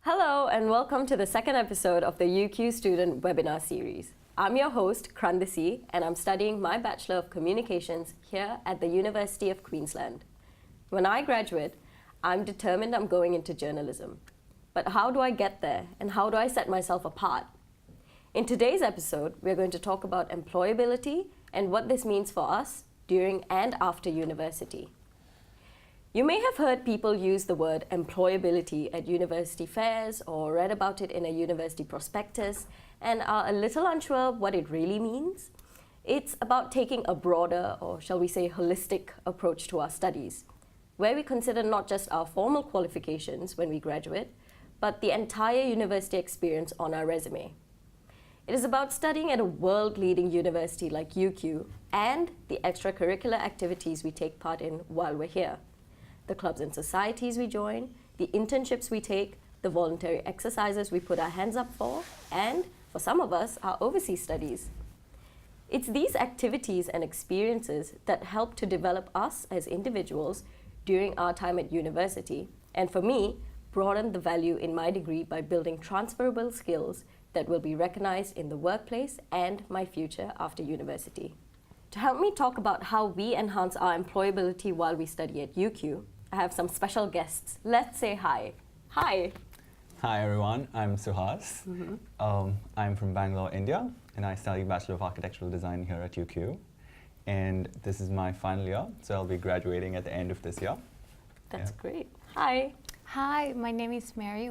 Hello and welcome to the second episode of the UQ Student Webinar Series. I'm your host, Kransi, and I'm studying my Bachelor of Communications here at the University of Queensland. When I graduate, I'm determined I'm going into journalism. But how do I get there and how do I set myself apart? In today's episode, we're going to talk about employability and what this means for us during and after university. You may have heard people use the word employability at university fairs or read about it in a university prospectus and are a little unsure what it really means. It's about taking a broader, or shall we say holistic, approach to our studies, where we consider not just our formal qualifications when we graduate, but the entire university experience on our resume. It is about studying at a world-leading university like UQ and the extracurricular activities we take part in while we're here. The clubs and societies we join, the internships we take, the voluntary exercises we put our hands up for, and, for some of us, our overseas studies. It's these activities and experiences that help to develop us as individuals during our time at university, and for me, broaden the value in my degree by building transferable skills that will be recognized in the workplace and my future after university. To help me talk about how we enhance our employability while we study at UQ, I have some special guests. Let's say hi. Hi. Hi everyone, I'm Suhas. I'm from Bangalore, India, and I study Bachelor of Architectural Design here at UQ. And this is my final year, so I'll be graduating at the end of this year. That's great. Hi. Hi, my name is Mary.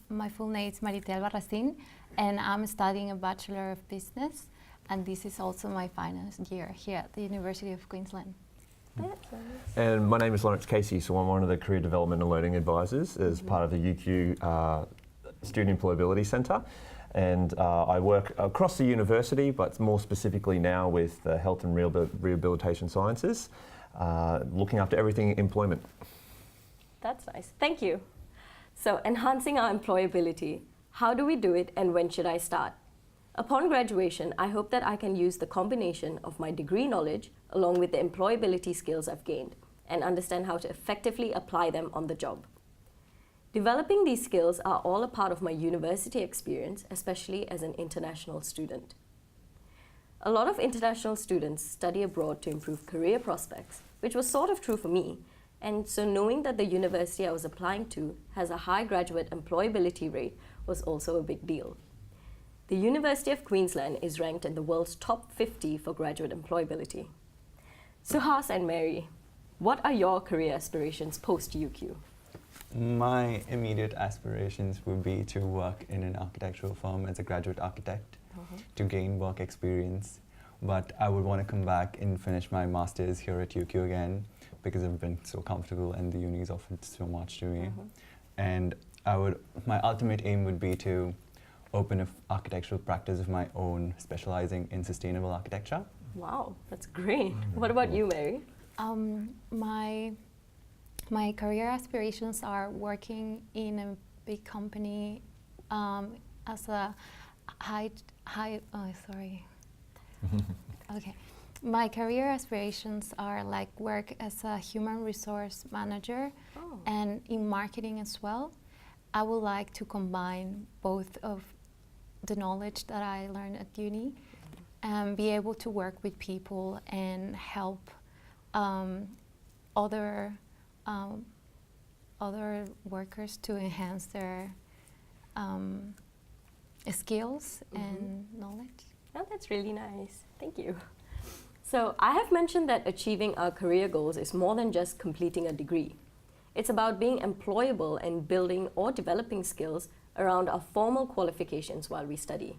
My full name is Marytte, and I'm studying a Bachelor of Business, and this is also my final year here at the University of Queensland. That's nice. And my name is Lawrence Casey, so I'm one of the Career Development and Learning Advisors as part of the UQ Student Employability Centre. And I work across the university, but more specifically now with Health and Rehabilitation Sciences, looking after everything employment. That's nice. Thank you. So, enhancing our employability. How do we do it and when should I start? Upon graduation, I hope that I can use the combination of my degree knowledge along with the employability skills I've gained and understand how to effectively apply them on the job. Developing these skills are all a part of my university experience, especially as an international student. A lot of international students study abroad to improve career prospects, which was sort of true for me, and so knowing that the university I was applying to has a high graduate employability rate was also a big deal. The University of Queensland is ranked in the world's top 50 for graduate employability. Suhas and Mary, what are your career aspirations post-UQ? My immediate aspirations would be to work in an architectural firm as a graduate architect to gain work experience. But I would want to come back and finish my master's here at UQ again because I've been so comfortable and the uni's offered so much to me. And my ultimate aim would be to open an architectural practice of my own, specializing in sustainable architecture. Wow, that's great. What about you, Mary? My career aspirations are working in a big company as a Okay. My career aspirations are like work as a human resource manager and in marketing as well. I would like to combine both of the knowledge that I learned at uni and be able to work with people and help other workers to enhance their skills and knowledge. Oh, that's really nice. Thank you. So I have mentioned that achieving our career goals is more than just completing a degree. It's about being employable and building or developing skills around our formal qualifications while we study.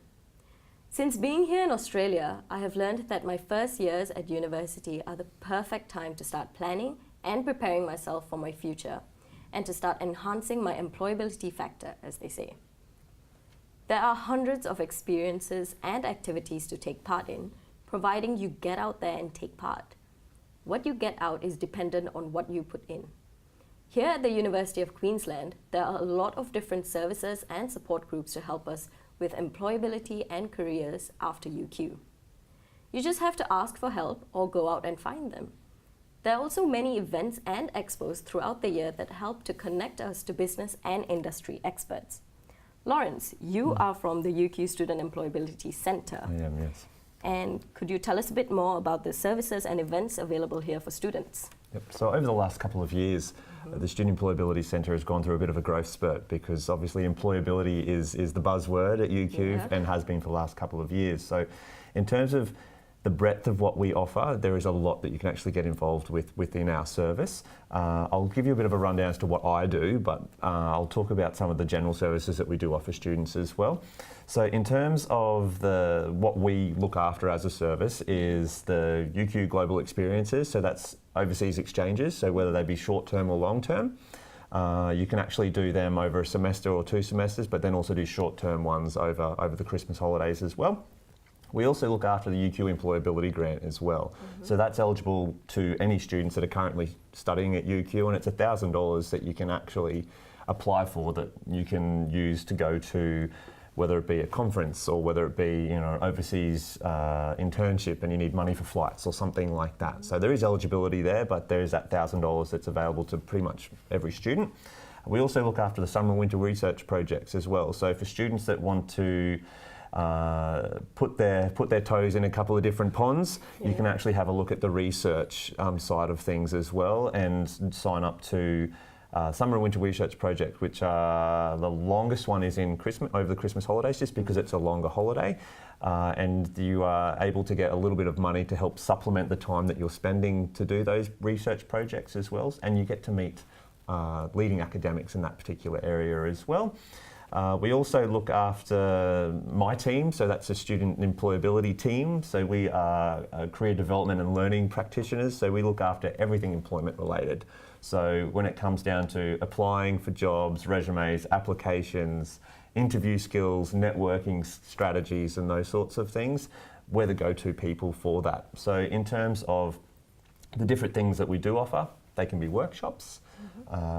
Since being here in Australia, I have learned that my first years at university are the perfect time to start planning and preparing myself for my future and to start enhancing my employability factor, as they say. There are hundreds of experiences and activities to take part in, providing you get out there and take part. What you get out is dependent on what you put in. Here at the University of Queensland, there are a lot of different services and support groups to help us with employability and careers after UQ. You just have to ask for help or go out and find them. There are also many events and expos throughout the year that help to connect us to business and industry experts. Lawrence, you are from the UQ Student Employability Centre. I am, yes. And could you tell us a bit more about the services and events available here for students? Yep. So over the last couple of years, the Student Employability Centre has gone through a bit of a growth spurt because obviously employability is the buzzword at UQ and has been for the last couple of years. So in terms of the breadth of what we offer, there is a lot that you can actually get involved with within our service. I'll give you a bit of a rundown as to what I do, but I'll talk about some of the general services that we do offer students as well. So in terms of what we look after as a service is the UQ Global Experiences, so that's overseas exchanges, so whether they be short-term or long-term. You can actually do them over a semester or 2 semesters, but then also do short-term ones over the Christmas holidays as well. We also look after the UQ Employability Grant as well. So that's eligible to any students that are currently studying at UQ, and it's $1,000 that you can actually apply for that you can use to go to, whether it be a conference or whether it be overseas internship and you need money for flights or something like that. So there is eligibility there, but there is that $1,000 that's available to pretty much every student. We also look after the summer and winter research projects as well. So for students that want to put their toes in a couple of different ponds, you can actually have a look at the research side of things as well and sign up to summer and winter research project, which the longest one is in over the Christmas holidays, just because it's a longer holiday, and you are able to get a little bit of money to help supplement the time that you're spending to do those research projects as well, and you get to meet leading academics in that particular area as well. We also look after my team, so that's a student employability team. So we are career development and learning practitioners, so we look after everything employment related. So when it comes down to applying for jobs, resumes, applications, interview skills, networking strategies and those sorts of things, we're the go-to people for that. So in terms of the different things that we do offer, they can be workshops.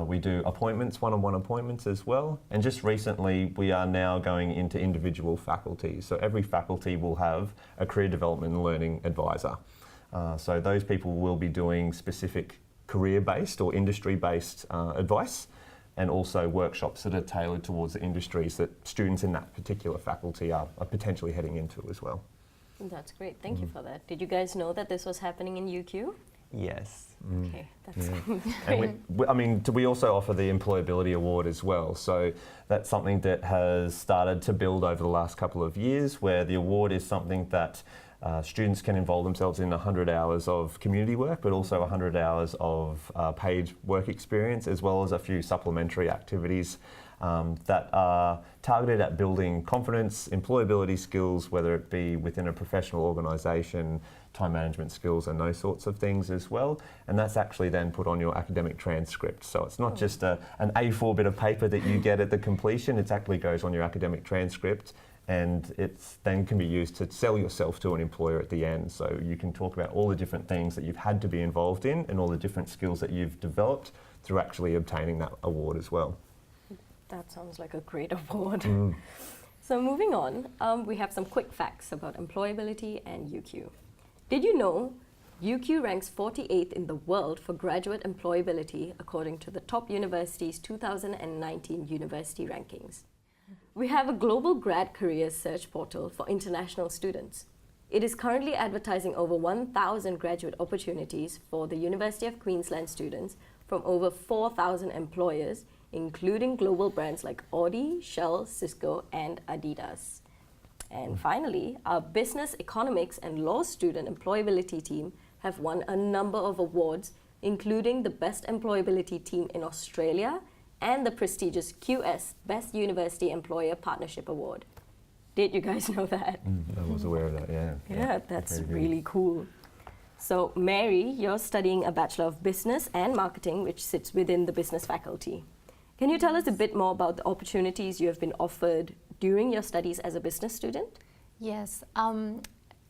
We do appointments, one-on-one appointments as well. And just recently, we are now going into individual faculty. So every faculty will have a career development and learning advisor. So those people will be doing specific career-based or industry-based advice, and also workshops that are tailored towards the industries that students in that particular faculty are potentially heading into as well. That's great. Thank you for that. Did you guys know that this was happening in UQ? Yes. Okay, that's And we also offer the Employability Award as well. So that's something that has started to build over the last couple of years, where the award is something that students can involve themselves in 100 hours of community work, but also 100 hours of paid work experience, as well as a few supplementary activities that are targeted at building confidence, employability skills, whether it be within a professional organisation, time management skills and those sorts of things as well. And that's actually then put on your academic transcript. So it's not just an A4 bit of paper that you get at the completion, it actually goes on your academic transcript, and it's then can be used to sell yourself to an employer at the end. So you can talk about all the different things that you've had to be involved in and all the different skills that you've developed through actually obtaining that award as well. That sounds like a great award. So moving on, we have some quick facts about employability and UQ. Did you know UQ ranks 48th in the world for graduate employability according to the Top Universities 2019 University Rankings? We have a global grad careers search portal for international students. It is currently advertising over 1,000 graduate opportunities for the University of Queensland students from over 4,000 employers, including global brands like Audi, Shell, Cisco, and Adidas. And finally, our business, economics, and law student employability team have won a number of awards, including the Best Employability Team in Australia and the prestigious QS Best University Employer Partnership Award. Did you guys know that? I was aware of that, yeah. Yeah, that's really cool. So, Mary, you're studying a Bachelor of Business and Marketing, which sits within the business faculty. Can you tell us a bit more about the opportunities you have been offered during your studies as a business student? Yes.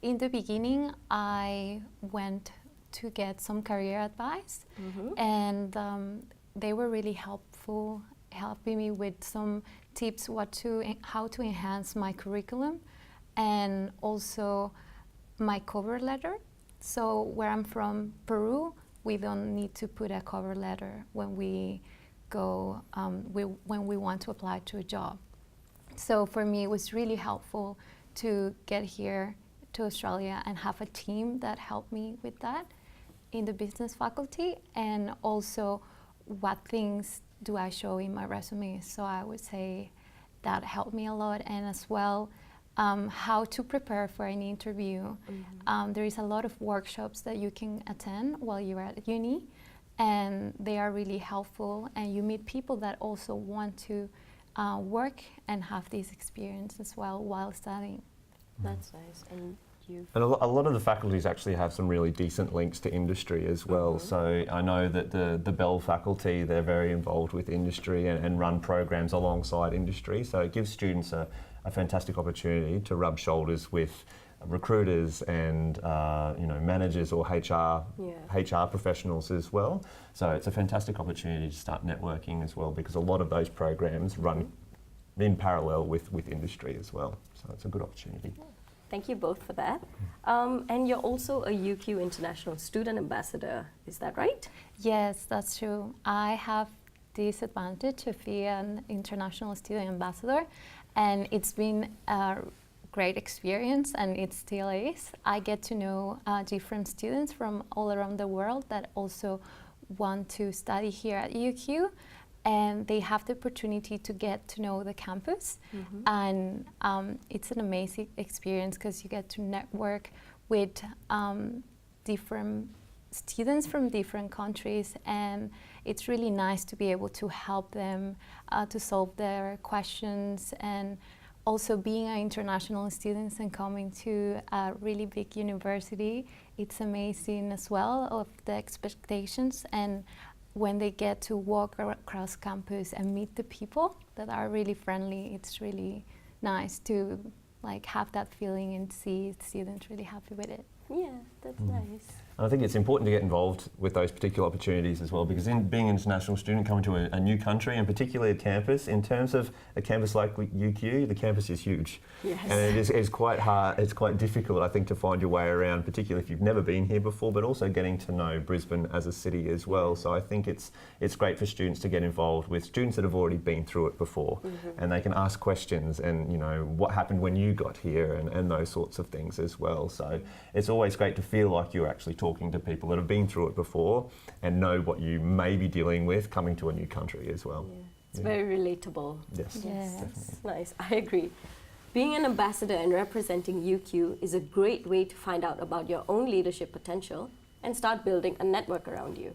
In the beginning, I went to get some career advice, and they were really helpful, helping me with some tips how to enhance my curriculum and also my cover letter. So where I'm from, Peru, we don't need to put a cover letter when we go, when we want to apply to a job. So for me, it was really helpful to get here to Australia and have a team that helped me with that in the business faculty, and also what things do I show in my resume. So I would say that helped me a lot, and as well how to prepare for an interview. There is a lot of workshops that you can attend while you're at uni, and they are really helpful, and you meet people that also want to work and have this experience as well while studying. That's nice. And you? And a lot of the faculties actually have some really decent links to industry as well. So I know that the Bell faculty, they're very involved with industry and run programs alongside industry. So it gives students a fantastic opportunity to rub shoulders with recruiters and managers or HR professionals as well. So it's a fantastic opportunity to start networking as well, because a lot of those programs run in parallel with industry as well. So it's a good opportunity. Thank you both for that. And you're also a UQ International Student Ambassador, is that right? Yes, that's true. I have this advantage of being an international student ambassador, and it's been a great experience, and it still is. I get to know different students from all around the world that also want to study here at UQ, and they have the opportunity to get to know the campus. And it's an amazing experience because you get to network with different students from different countries, and it's really nice to be able to help them to solve their questions. And also being an international student and coming to a really big university, it's amazing as well of the expectations, and when they get to walk across campus and meet the people that are really friendly, it's really nice to have that feeling and see students really happy with it. Yeah, that's nice. And I think it's important to get involved with those particular opportunities as well, because being an international student coming to a new country, and particularly a campus, in terms of a campus like UQ, the campus is huge. Yes. And it is quite hard, it's quite difficult, I think, to find your way around, particularly if you've never been here before, but also getting to know Brisbane as a city as well. So I think it's great for students to get involved with students that have already been through it before, and they can ask questions and, what happened when you got here, and those sorts of things as well. So it's always great to feel like you're actually talking to people that have been through it before and know what you may be dealing with coming to a new country as well. Yeah. It's very relatable. Yes. Yes, nice. I agree. Being an ambassador and representing UQ is a great way to find out about your own leadership potential and start building a network around you.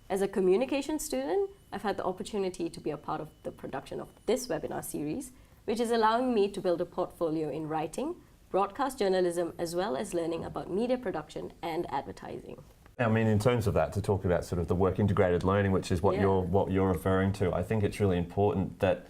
As a communication student, I've had the opportunity to be a part of the production of this webinar series, which is allowing me to build a portfolio in writing, broadcast journalism, as well as learning about media production and advertising. I mean, in terms of that, to talk about sort of the work integrated learning, which is what you're referring to, I think it's really important that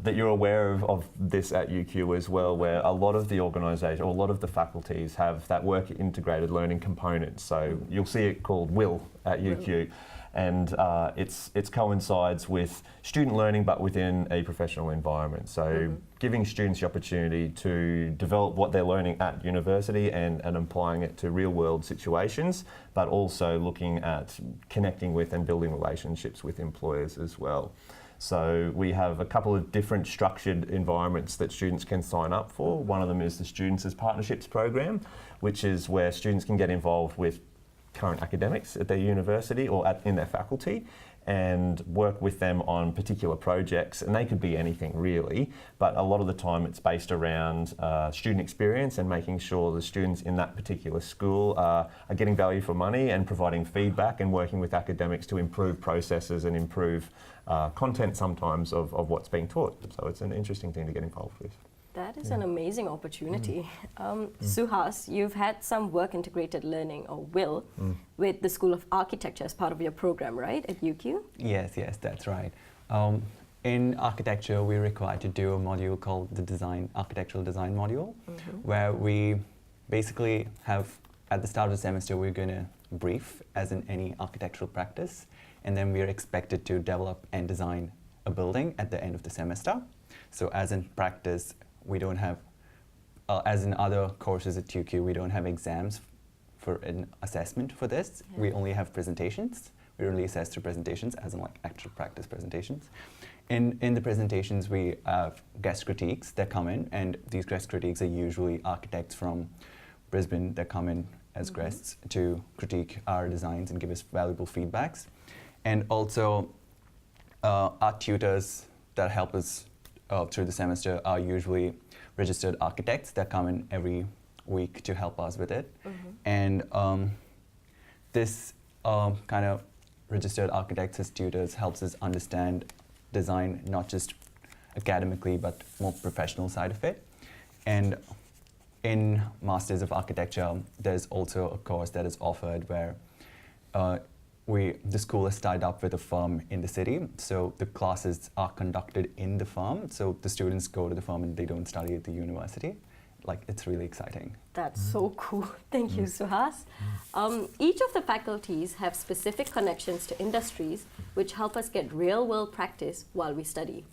that you're aware of this at UQ as well, where a lot of the organisation, or a lot of the faculties have that work integrated learning component. So you'll see it called WIL at UQ. And it coincides with student learning, but within a professional environment. So giving students the opportunity to develop what they're learning at university and applying it to real world situations, but also looking at connecting with and building relationships with employers as well. So we have a couple of different structured environments that students can sign up for. One of them is the Students as Partnerships program, which is where students can get involved with current academics at their university or in their faculty and work with them on particular projects, and they could be anything really, but a lot of the time it's based around student experience and making sure the students in that particular school are getting value for money and providing feedback and working with academics to improve processes and improve content sometimes of what's being taught. So it's an interesting thing to get involved with. That is an amazing opportunity. Suhas, you've had some work integrated learning, or WIL, with the School of Architecture as part of your program, right, at UQ? Yes, that's right. In architecture, we're required to do a module called the architectural design module, where we basically have, at the start of the semester, we're going to brief, as in any architectural practice, and then we're expected to develop and design a building at the end of the semester. So as in practice, we don't have, as in other courses at UQ, we don't have exams for an assessment for this. Yeah. We only have presentations. We only assess through presentations, as in like actual practice presentations. In the presentations, we have guest critiques that come in, and these guest critiques are usually architects from Brisbane that come in as guests to critique our designs and give us valuable feedbacks. And also, our tutors that help us through the semester are usually registered architects that come in every week to help us with it. And this kind of registered architects as tutors helps us understand design, not just academically, but more professional side of it. And in Masters of Architecture, there's also a course that is offered where the school is tied up with a firm in the city, so the classes are conducted in the firm, so the students go to the firm and they don't study at the university. Like, it's really exciting. That's so cool. Thank you, Suhas. Each of the faculties have specific connections to industries which help us get real-world practice while we study.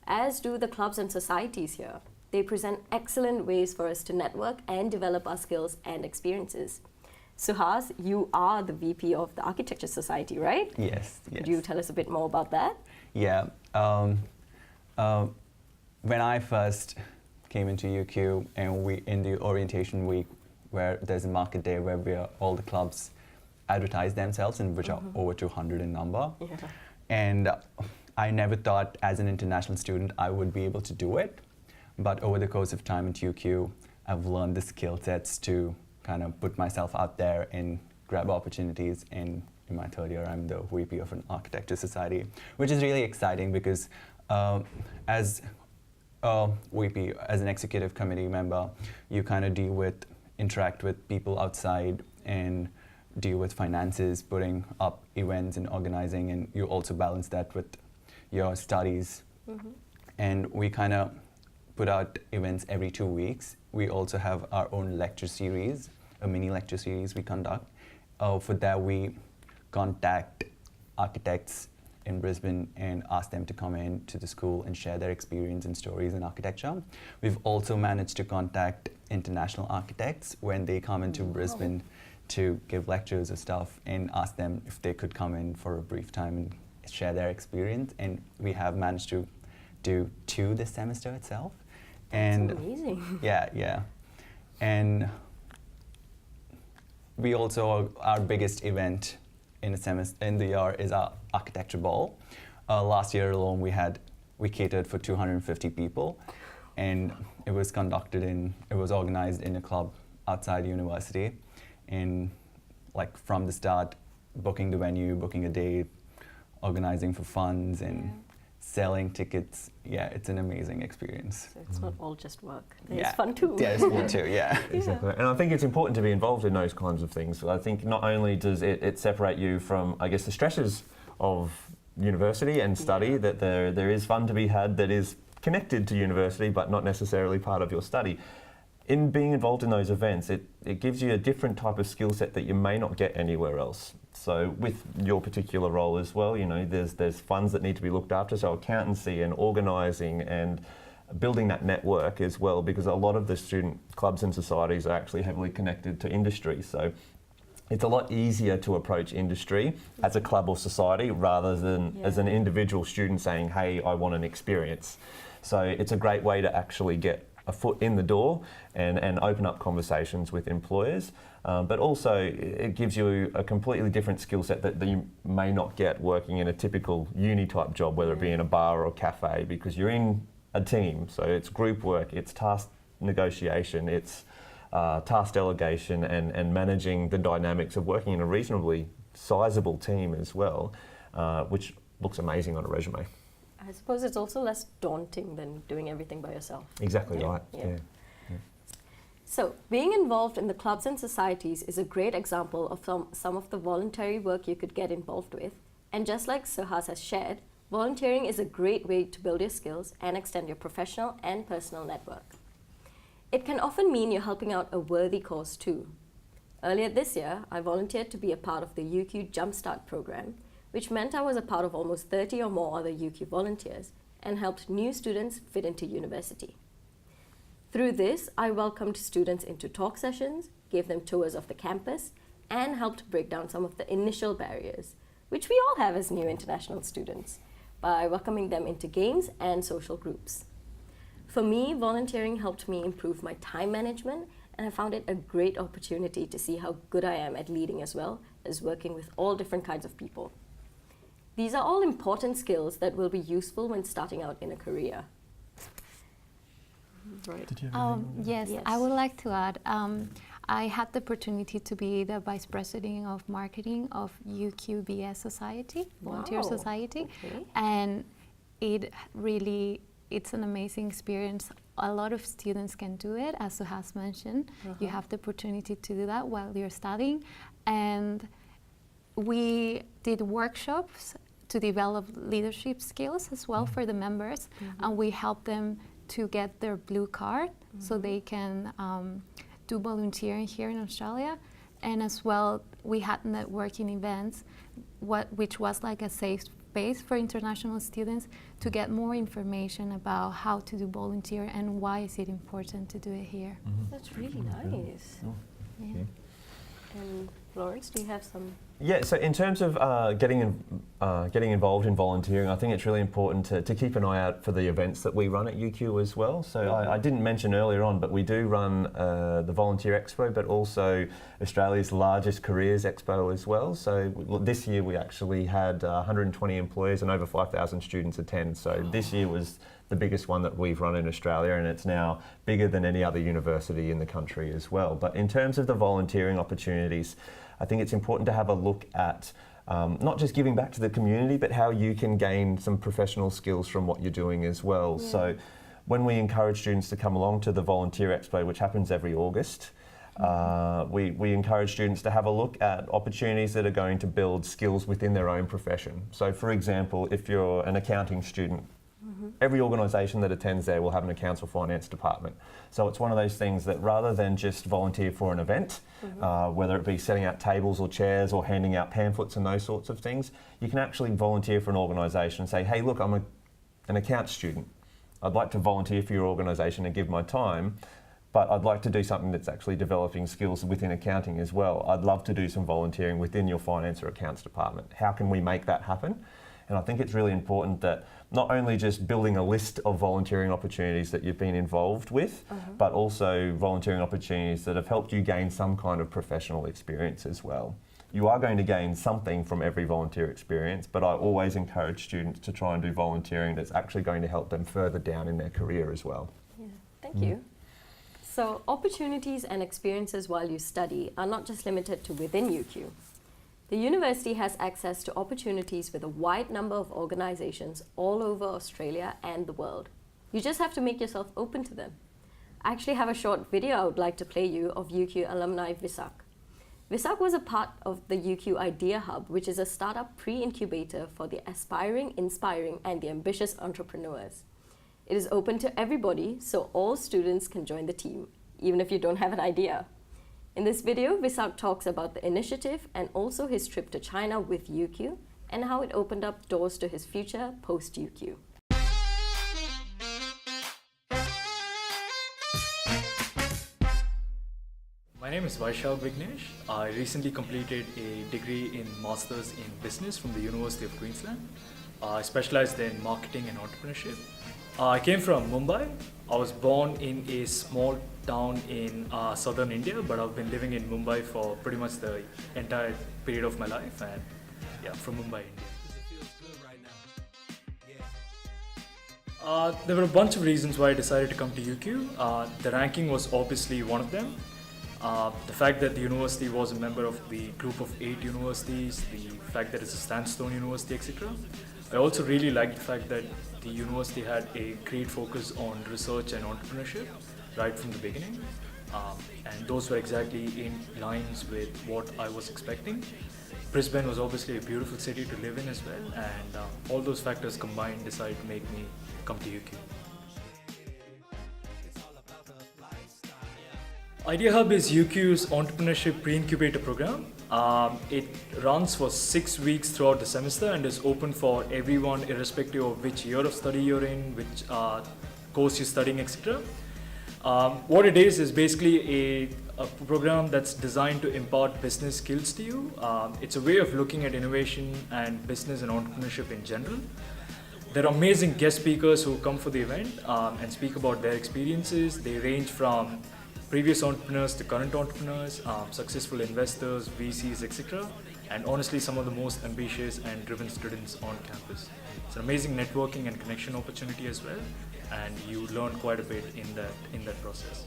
As do the clubs and societies here. They present excellent ways for us to network and develop our skills and experiences. Suhas, you are the VP of the Architecture Society, right? Yes, yes. Could you tell us a bit more about that? Yeah. When I first came into UQ, and in the orientation week, where there's a market day where all the clubs advertise themselves, and which are over 200 in number. Yeah. And I never thought as an international student I would be able to do it. But over the course of time at UQ, I've learned the skill sets to kind of put myself out there and grab opportunities. And in my third year, I'm the VP of an Architecture Society, which is really exciting because as a VP, as an executive committee member, you kind of interact with people outside and deal with finances, putting up events and organizing, and you also balance that with your studies. And we kind of put out events every 2 weeks. We also have our own lecture series, a mini lecture series we conduct. For that, we contact architects in Brisbane and ask them to come in to the school and share their experience and stories in architecture. We've also managed to contact international architects when they come into Brisbane to give lectures or stuff, and ask them if they could come in for a brief time and share their experience. And we have managed to do 2 this semester itself. That's amazing. Yeah. And we also, our biggest event in the year is our architecture ball. Last year alone, we catered for 250 people, and it was organized in a club outside university, and like from the start, booking the venue, booking a date, organizing for funds, and selling tickets. Yeah, it's an amazing experience. So it's not all just work. There's fun too. Yeah, it's fun too, yeah. Exactly. And I think it's important to be involved in those kinds of things. I think not only does it separate you from, I guess, the stresses of university and study, that there is fun to be had that is connected to university but not necessarily part of your study. In being involved in those events, it gives you a different type of skill set that you may not get anywhere else. So with your particular role as well, you know, there's funds that need to be looked after, so accountancy and organising and building that network as well, because a lot of the student clubs and societies are actually heavily connected to industry. So it's a lot easier to approach industry as a club or society rather than as an individual student saying, hey, I want an experience. So it's a great way to actually get a foot in the door and open up conversations with employers. But also it gives you a completely different skill set that you may not get working in a typical uni type job, whether it be in a bar or a cafe, because you're in a team. So it's group work, it's task negotiation, it's task delegation and managing the dynamics of working in a reasonably sizable team as well, which looks amazing on a resume. I suppose it's also less daunting than doing everything by yourself. Exactly right. Yeah. So, being involved in the clubs and societies is a great example of some of the voluntary work you could get involved with. And just like Suhas has shared, volunteering is a great way to build your skills and extend your professional and personal network. It can often mean you're helping out a worthy cause too. Earlier this year, I volunteered to be a part of the UQ Jumpstart program, which meant I was a part of almost 30 or more other UQ volunteers and helped new students fit into university. Through this, I welcomed students into talk sessions, gave them tours of the campus, and helped break down some of the initial barriers, which we all have as new international students, by welcoming them into games and social groups. For me, volunteering helped me improve my time management, and I found it a great opportunity to see how good I am at leading as well as working with all different kinds of people. These are all important skills that will be useful when starting out in a career. Right. Did you have Yes, Yes. I would like to add. I had the opportunity to be the Vice President of Marketing of UQ Society, Volunteer Wow. Society, Okay. and it's an amazing experience. A lot of students can do it, as Suhas mentioned. You have the opportunity to do that while you're studying, and we did workshops to develop leadership skills as well for the members, and we helped them to get their blue card so they can do volunteering here in Australia. And as well, we had networking events, which was like a safe space for international students to get more information about how to do volunteer and why is it important to do it here. That's really nice. Yeah. Okay. And Lawrence, do you have some? Yeah, so in terms of getting involved in volunteering, I think it's really important to keep an eye out for the events that we run at UQ as well. So I didn't mention earlier on, but we do run the Volunteer Expo, but also Australia's largest careers expo as well. So this year we actually had 120 employers and over 5,000 students attend. So this year was the biggest one that we've run in Australia, and it's now bigger than any other university in the country as well. But in terms of the volunteering opportunities, I think it's important to have a look at not just giving back to the community, but how you can gain some professional skills from what you're doing as well. Yeah. So when we encourage students to come along to the Volunteer Expo, which happens every August, we encourage students to have a look at opportunities that are going to build skills within their own profession. So for example, if you're an accounting student, every organisation that attends there will have an accounts or finance department. So it's one of those things that rather than just volunteer for an event, whether it be setting out tables or chairs or handing out pamphlets and those sorts of things, you can actually volunteer for an organisation and say, hey, look, I'm an accounts student. I'd like to volunteer for your organisation and give my time, but I'd like to do something that's actually developing skills within accounting as well. I'd love to do some volunteering within your finance or accounts department. How can we make that happen? And I think it's really important that not only just building a list of volunteering opportunities that you've been involved with, but also volunteering opportunities that have helped you gain some kind of professional experience as well. You are going to gain something from every volunteer experience, but I always encourage students to try and do volunteering that's actually going to help them further down in their career as well. Yeah, thank you. So opportunities and experiences while you study are not just limited to within UQ. The university has access to opportunities with a wide number of organizations all over Australia and the world. You just have to make yourself open to them. I actually have a short video I would like to play you of UQ alumni Visak. Visak was a part of the UQ Idea Hub, which is a startup pre-incubator for the aspiring, inspiring, and the ambitious entrepreneurs. It is open to everybody, so all students can join the team, even if you don't have an idea. In this video, Visak talks about the initiative and also his trip to China with UQ and how it opened up doors to his future post-UQ. My name is Vaishal Vignesh. I recently completed a degree in Masters in Business from the University of Queensland. I specialized in marketing and entrepreneurship. I came from Mumbai. I was born in a small town in southern India, but I've been living in Mumbai for pretty much the entire period of my life, and yeah, from Mumbai, India. There were a bunch of reasons why I decided to come to UQ. The ranking was obviously one of them. The fact that the university was a member of the group of 8 universities, the fact that it's a Sandstone University, etc. I also really liked the fact that the university had a great focus on research and entrepreneurship right from the beginning. And those were exactly in lines with what I was expecting. Brisbane was obviously a beautiful city to live in as well, and all those factors combined decided to make me come to UQ. Idea Hub is UQ's entrepreneurship pre-incubator program. It runs for 6 weeks throughout the semester and is open for everyone irrespective of which year of study you're in, which course you're studying, etc. What it is basically a program that's designed to impart business skills to you. It's a way of looking at innovation and business and entrepreneurship in general. There are amazing guest speakers who come for the event and speak about their experiences. They range from previous entrepreneurs to current entrepreneurs, successful investors, VCs, etc. And honestly, some of the most ambitious and driven students on campus. It's an amazing networking and connection opportunity as well, and you learn quite a bit in that process.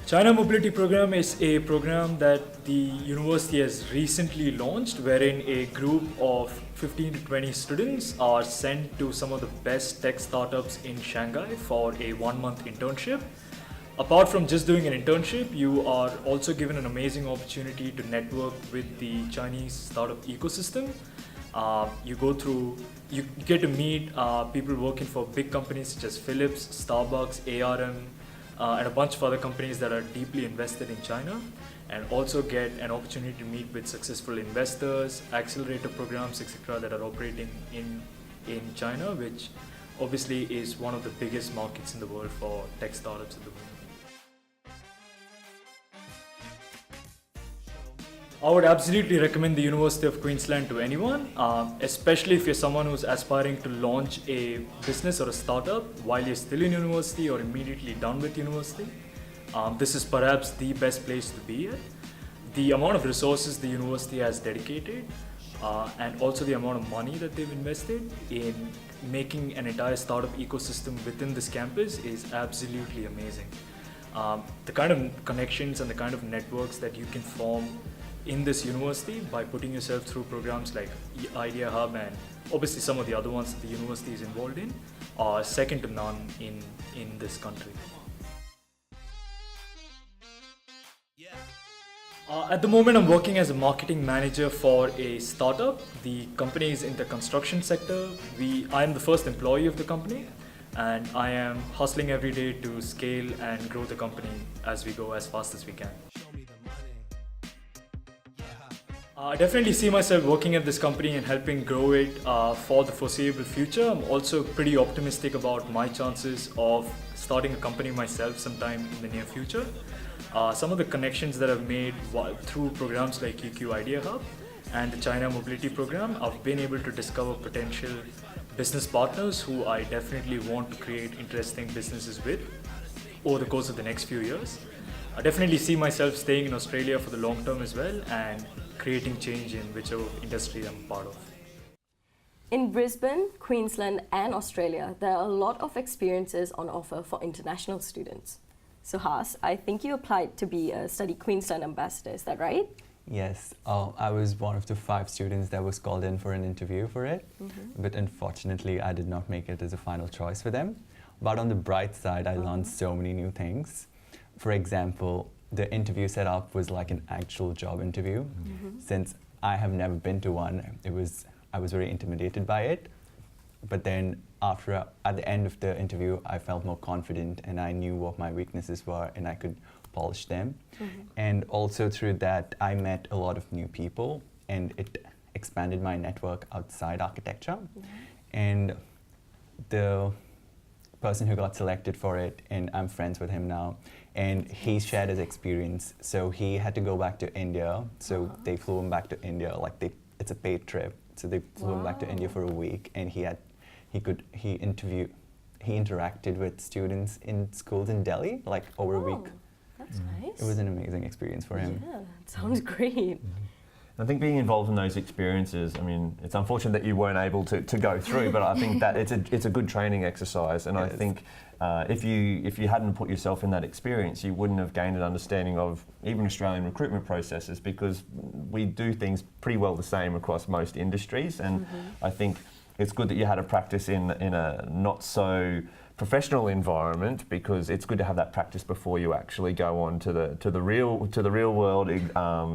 China Mobility Program is a program that the university has recently launched, wherein a group of 15 to 20 students are sent to some of the best tech startups in Shanghai for a 1-month internship. Apart from just doing an internship, you are also given an amazing opportunity to network with the Chinese startup ecosystem. You get to meet people working for big companies such as Philips, Starbucks, ARM, and a bunch of other companies that are deeply invested in China, and also get an opportunity to meet with successful investors, accelerator programs, etc. that are operating in China, which obviously is one of the biggest markets in the world for tech startups at the moment. I would absolutely recommend the University of Queensland to anyone, especially if you're someone who's aspiring to launch a business or a startup while you're still in university or immediately done with university. This is perhaps the best place to be at. The amount of resources the university has dedicated and also the amount of money that they've invested in making an entire startup ecosystem within this campus is absolutely amazing. The kind of connections and the kind of networks that you can form in this university by putting yourself through programs like Idea Hub and obviously some of the other ones that the university is involved in are second to none in this country. At the moment, I'm working as a marketing manager for a startup. The company is in the construction sector. I am the first employee of the company, and I am hustling every day to scale and grow the company as we go as fast as we can. I definitely see myself working at this company and helping grow it for the foreseeable future. I'm also pretty optimistic about my chances of starting a company myself sometime in the near future. Some of the connections that I've made through programs like UQ Idea Hub and the China Mobility Program, I've been able to discover potential business partners who I definitely want to create interesting businesses with over the course of the next few years. I definitely see myself staying in Australia for the long term as well and creating change in whichever industry I'm part of. In Brisbane, Queensland and Australia, there are a lot of experiences on offer for international students. Suhas, I think you applied to be a Study Queensland ambassador, is that right? Yes, I was one of the 5 students that was called in for an interview for it, but unfortunately I did not make it as a final choice for them. But on the bright side, I learned so many new things. For example, the interview setup was like an actual job interview. Since I have never been to one, I was very intimidated by it. But then at the end of the interview, I felt more confident and I knew what my weaknesses were and I could polish them. And also through that, I met a lot of new people and it expanded my network outside architecture. And the person who got selected for it, and I'm friends with him now, and he shared his experience. So he had to go back to India. So they flew him back to India, it's a paid trip. So they flew him back to India for a week, and he interacted with students in schools in Delhi, like over a week. That's nice. It was an amazing experience for him. Yeah, that sounds great. I think being involved in those experiences, I mean, it's unfortunate that you weren't able to go through, but I think that it's a good training exercise. And I think if you hadn't put yourself in that experience, you wouldn't have gained an understanding of even Australian recruitment processes, because we do things pretty well the same across most industries. And I think it's good that you had a practice in a not so professional environment, because it's good to have that practice before you actually go on to the real world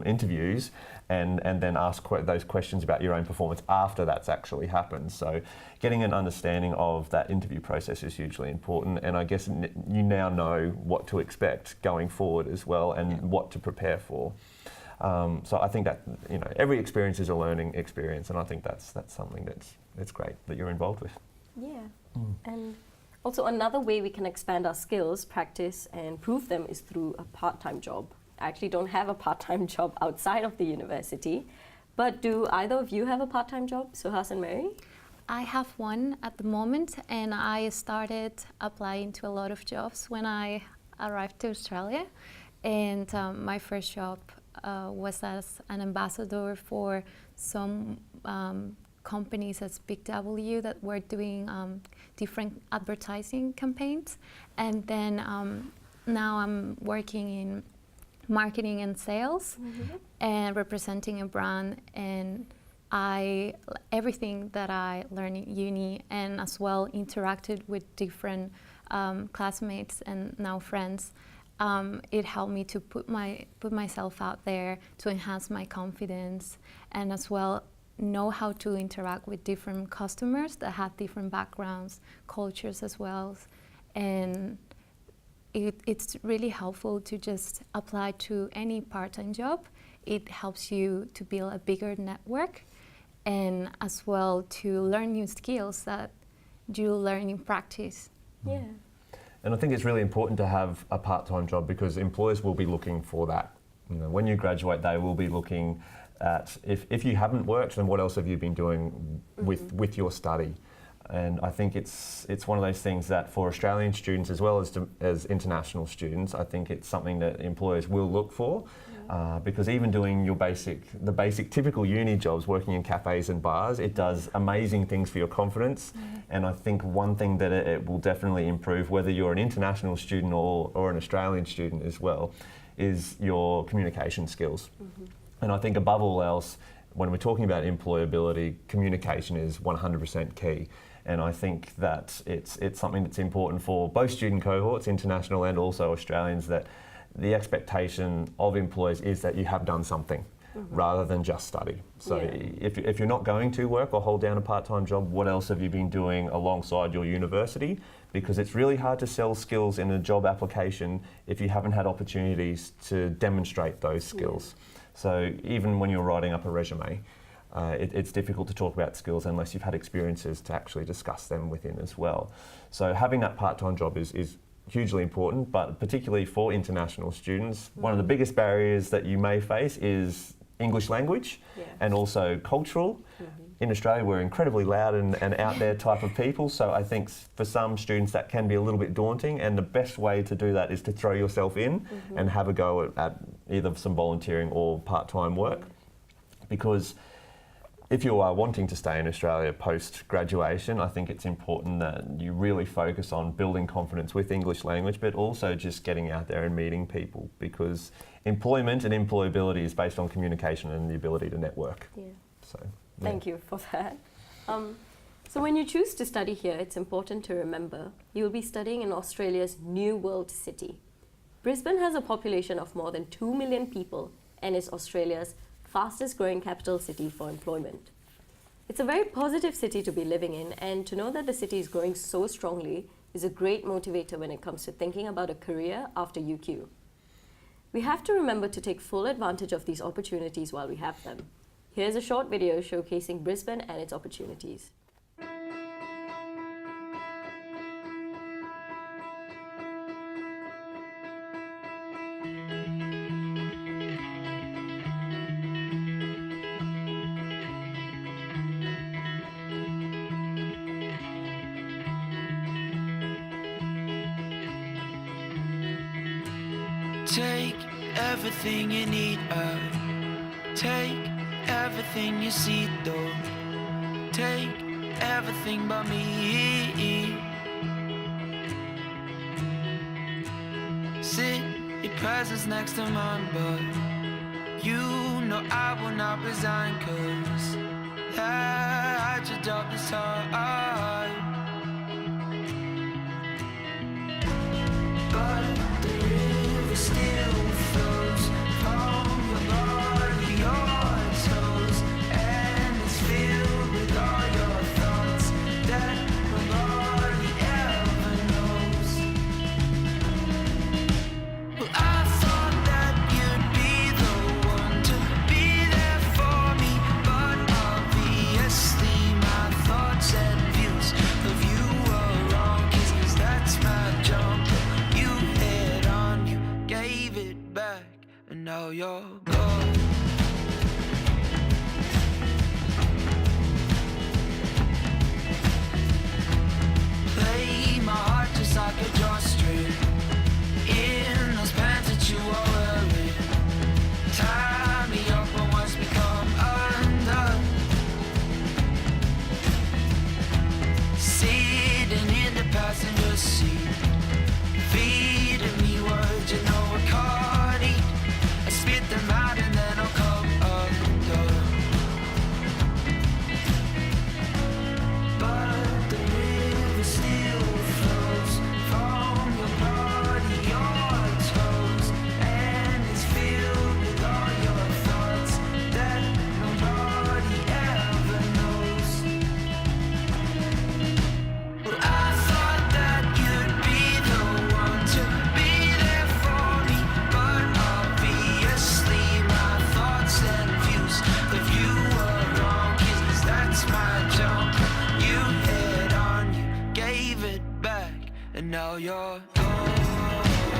interviews and then ask those questions about your own performance after that's actually happened. So getting an understanding of that interview process is hugely important, and I guess you now know what to expect going forward as well and what to prepare for. So I think that every experience is a learning experience, and I think that's something that's great that you're involved with. Yeah, and Also, another way we can expand our skills, practice, and prove them is through a part-time job. I actually don't have a part-time job outside of the university, but do either of you have a part-time job, Suhas and Marytte? I have one at the moment, and I started applying to a lot of jobs when I arrived to Australia. And my first job was as an ambassador for some companies as Big W that were doing different advertising campaigns. And then now I'm working in marketing and sales and representing a brand, and everything that I learned in uni and as well interacted with different classmates and now friends, it helped me to put myself out there to enhance my confidence and as well know how to interact with different customers that have different backgrounds, cultures as well. And it's really helpful to just apply to any part-time job. It helps you to build a bigger network and as well to learn new skills that you learn in practice. Yeah. And I think it's really important to have a part-time job because employers will be looking for that. You know, when you graduate, they will be looking at if you haven't worked, then what else have you been doing with your study? And I think it's one of those things that for Australian students as well as international students, I think it's something that employers will look for. Because even doing the basic typical uni jobs, working in cafes and bars, it does amazing things for your confidence. And I think one thing that it will definitely improve, whether you're an international student or an Australian student as well, is your communication skills. And I think above all else, when we're talking about employability, communication is 100% key. And I think that it's something that's important for both student cohorts, international and also Australians, that the expectation of employers is that you have done something rather than just study. So if you're not going to work or hold down a part-time job, what else have you been doing alongside your university? Because it's really hard to sell skills in a job application if you haven't had opportunities to demonstrate those skills. So even when you're writing up a resume, it's difficult to talk about skills unless you've had experiences to actually discuss them within as well. So having that part-time job is hugely important, but particularly for international students, one of the biggest barriers that you may face is English language and also cultural. In Australia, we're incredibly loud and out there type of people, so I think for some students that can be a little bit daunting, and the best way to do that is to throw yourself in and have a go at either some volunteering or part-time work. Because if you are wanting to stay in Australia post-graduation, I think it's important that you really focus on building confidence with English language, but also just getting out there and meeting people, because employment and employability is based on communication and the ability to network. Thank you for that. So when you choose to study here, it's important to remember you'll be studying in Australia's New World City. Brisbane has a population of more than 2 million people and is Australia's fastest growing capital city for employment. It's a very positive city to be living in, and to know that the city is growing so strongly is a great motivator when it comes to thinking about a career after UQ. We have to remember to take full advantage of these opportunities while we have them. Here's a short video showcasing Brisbane and its opportunities. Take everything you need out. Take everything you see though. Take everything but me. Sit your presence next to mine, but you know I will not resign, 'cause I just dropped this heart. But the river still flows from your body, your toes, and it's filled with all your thoughts that nobody ever knows. Well, I thought that you'd be the one to be there for me, but obviously my thoughts and views and now you're gone. Play my heart just like a drawstring in those pants that you are wearing. Tie me up on what's become undone. Sitting in the passenger seat, feeding me words you know I can't eat. I spit them out and then I'll come undone. But the river still flows from your body, your toes, and it's filled with all your thoughts that nobody ever knows. Well, I thought that you'd be the one to be there for me, but obviously my thoughts and views of you were wrong, 'cause that's my jump. You hit on, you gave it back, and now you're gone.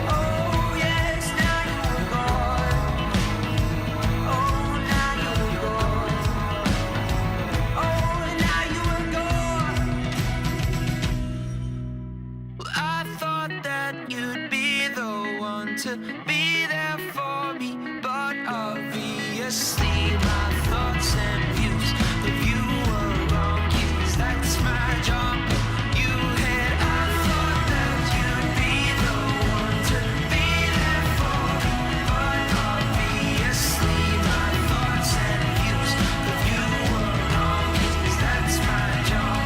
Oh yes, now you're gone. Oh, now you're gone. Oh, now you're gone. Well, I thought that you'd be the one to be there for me, but obviously my thoughts and views of you were wrong, 'cause that's my job. You had, I thought that you'd be the one to be there for me, but obviously my thoughts and views of you were wrong, 'cause that's my job.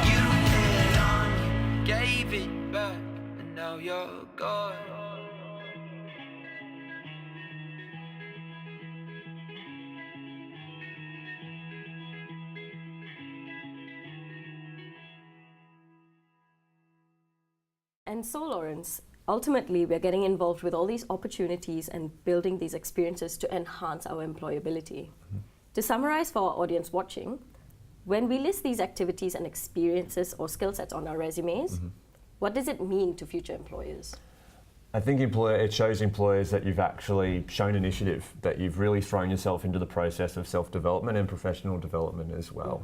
You hit on, you gave it back, and now you're gone. And so, Lawrence, ultimately, we're getting involved with all these opportunities and building these experiences to enhance our employability. To summarize for our audience watching, when we list these activities and experiences or skill sets on our resumes, what does it mean to future employers? I think it shows employers that you've actually shown initiative, that you've really thrown yourself into the process of self-development and professional development as well.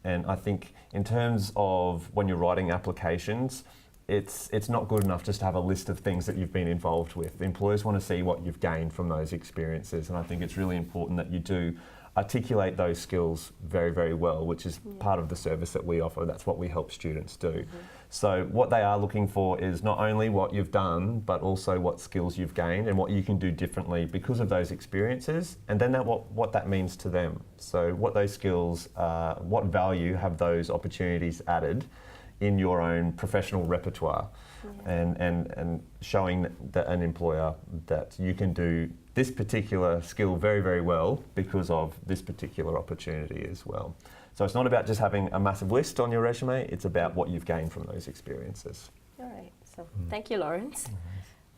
And I think in terms of when you're writing applications, it's not good enough just to have a list of things that you've been involved with. Employers want to see what you've gained from those experiences, and I think it's really important that you do articulate those skills very, very well, which is part of the service that we offer. That's what we help students do. So what they are looking for is not only what you've done, but also what skills you've gained and what you can do differently because of those experiences, and then what that means to them. So what those skills, what value have those opportunities added in your own professional repertoire, and showing that an employer that you can do this particular skill very, very well because of this particular opportunity as well. So it's not about just having a massive list on your resume, it's about what you've gained from those experiences. All right, so thank you, Lawrence.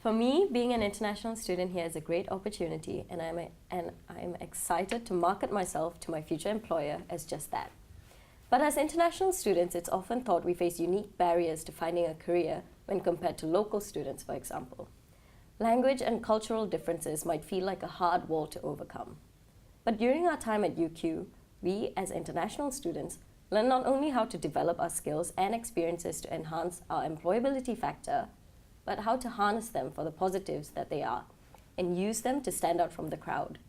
For me, being an international student here is a great opportunity, and I'm excited to market myself to my future employer as just that. But as international students, it's often thought we face unique barriers to finding a career when compared to local students, for example. Language and cultural differences might feel like a hard wall to overcome. But during our time at UQ, we as international students learn not only how to develop our skills and experiences to enhance our employability factor, but how to harness them for the positives that they are and use them to stand out from the crowd.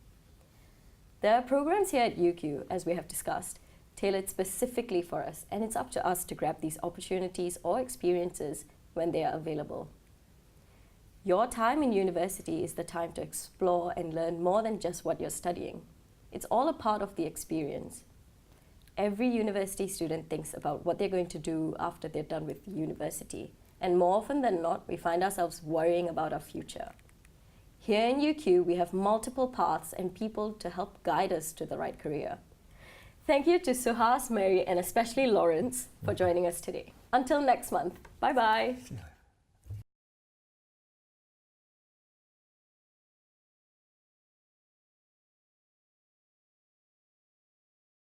There are programs here at UQ, as we have discussed, tailored specifically for us, and it's up to us to grab these opportunities or experiences when they are available. Your time in university is the time to explore and learn more than just what you're studying. It's all a part of the experience. Every university student thinks about what they're going to do after they're done with university, and more often than not, we find ourselves worrying about our future. Here in UQ, we have multiple paths and people to help guide us to the right career. Thank you to Suhas, Marytte, and especially Lawrence for joining us today. Until next month, bye-bye.